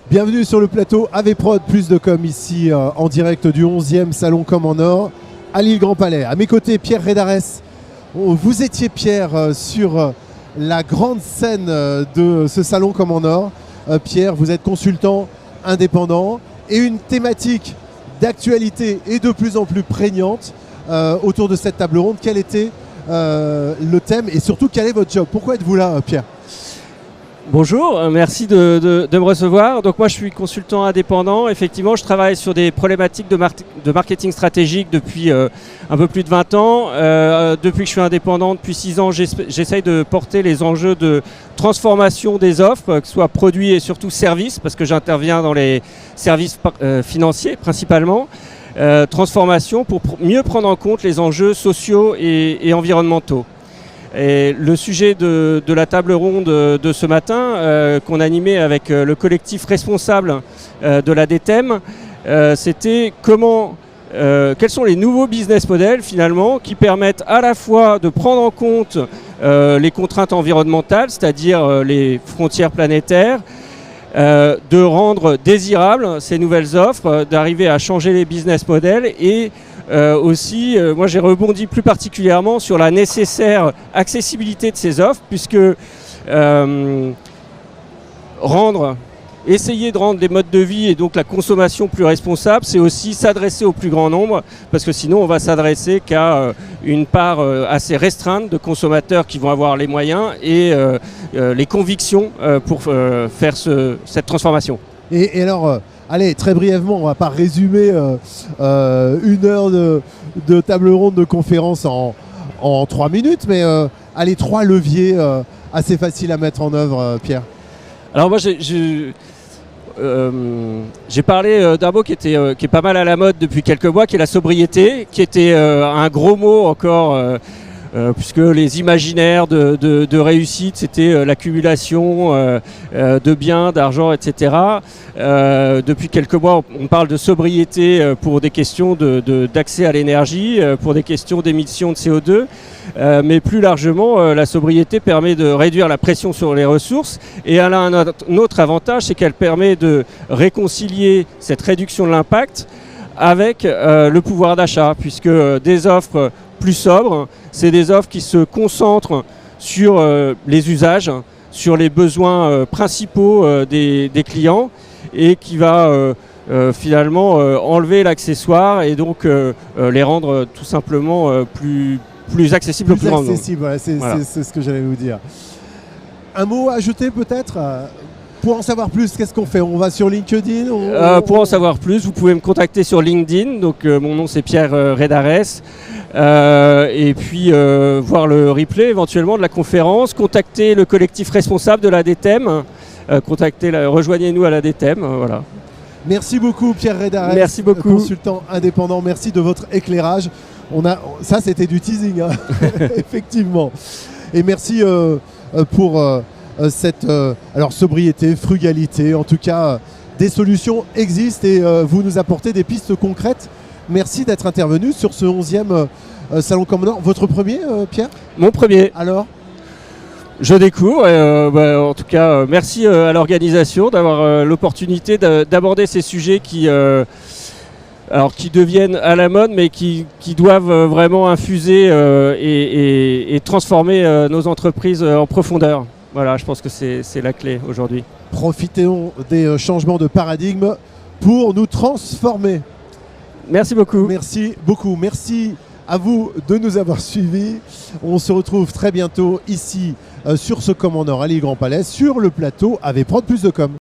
Bienvenue sur le plateau AVProd, plus de com ici en direct du 11e Salon Com en Or à Lille Grand Palais. À mes côtés, Pierre Redarès. Vous étiez, Pierre, sur la grande scène de ce Salon Com en Or. Pierre, vous êtes consultant indépendant et une thématique d'actualité et de plus en plus prégnante autour de cette table ronde. Quel était le thème et surtout quel est votre job? Pourquoi êtes-vous là, Pierre? Bonjour, merci de me recevoir. Donc moi je suis consultant indépendant. Effectivement, je travaille sur des problématiques de marketing stratégique depuis un peu plus de 20 ans. Depuis que je suis indépendant, depuis 6 ans, j'essaye de porter les enjeux de transformation des offres, que ce soit produits et surtout services, parce que j'interviens dans les services financiers principalement. Transformation pour mieux prendre en compte les enjeux sociaux et environnementaux. Et le sujet de la table ronde de ce matin, qu'on animait avec le collectif responsable de la DTEM, c'était quels sont les nouveaux business models finalement qui permettent à la fois de prendre en compte les contraintes environnementales, c'est-à-dire les frontières planétaires, de rendre désirables ces nouvelles offres, d'arriver à changer les business models et aussi, moi j'ai rebondi plus particulièrement sur la nécessaire accessibilité de ces offres, puisque essayer de rendre les modes de vie et donc la consommation plus responsable, c'est aussi s'adresser au plus grand nombre, parce que sinon on va s'adresser qu'à une part assez restreinte de consommateurs qui vont avoir les moyens et les convictions pour faire cette transformation. Et alors, allez, très brièvement, on ne va pas résumer une heure de table ronde de conférence en 3 minutes, mais allez, 3 leviers assez faciles à mettre en œuvre, Pierre. Alors moi, j'ai parlé d'un mot qui est pas mal à la mode depuis quelques mois, qui est la sobriété, qui était un gros mot encore, puisque les imaginaires de réussite, c'était l'accumulation de biens, d'argent, etc. Depuis quelques mois, on parle de sobriété pour des questions d'accès à l'énergie, pour des questions d'émissions de CO2. Mais plus largement, la sobriété permet de réduire la pression sur les ressources et elle a un autre avantage, c'est qu'elle permet de réconcilier cette réduction de l'impact avec le pouvoir d'achat, puisque des offres plus sobres, c'est des offres qui se concentrent sur les usages, sur les besoins principaux des clients et qui va finalement enlever l'accessoire et donc les rendre tout simplement plus accessible au plus grand nombre. Voilà, c'est ce que j'allais vous dire. Un mot à ajouter peut-être pour en savoir plus, qu'est-ce qu'on fait? On va sur LinkedIn Pour en savoir plus, vous pouvez me contacter sur LinkedIn. Donc mon nom c'est Pierre Redarès. Et puis voir le replay éventuellement de la conférence. Contacter le collectif responsable de la DTEM. Rejoignez-nous à la DTEM. Voilà. Merci beaucoup Pierre Redarès. Merci beaucoup. Consultant indépendant. Merci de votre éclairage. Ça c'était du teasing, hein. Effectivement. Et merci pour cette sobriété, frugalité. En tout cas, des solutions existent et vous nous apportez des pistes concrètes. Merci d'être intervenu sur ce 11e Salon Com en Or. Votre premier, Pierre? Mon premier. Alors? Je découvre. En tout cas, merci à l'organisation d'avoir l'opportunité d'aborder ces sujets qui deviennent à la mode, mais qui doivent vraiment infuser et transformer nos entreprises en profondeur. Voilà, je pense que c'est la clé aujourd'hui. Profitons des changements de paradigme pour nous transformer. Merci beaucoup. Merci beaucoup. Merci à vous de nous avoir suivis. On se retrouve très bientôt ici sur ce Com en Or à Lille Grand Palais sur le plateau AVProd plus de com.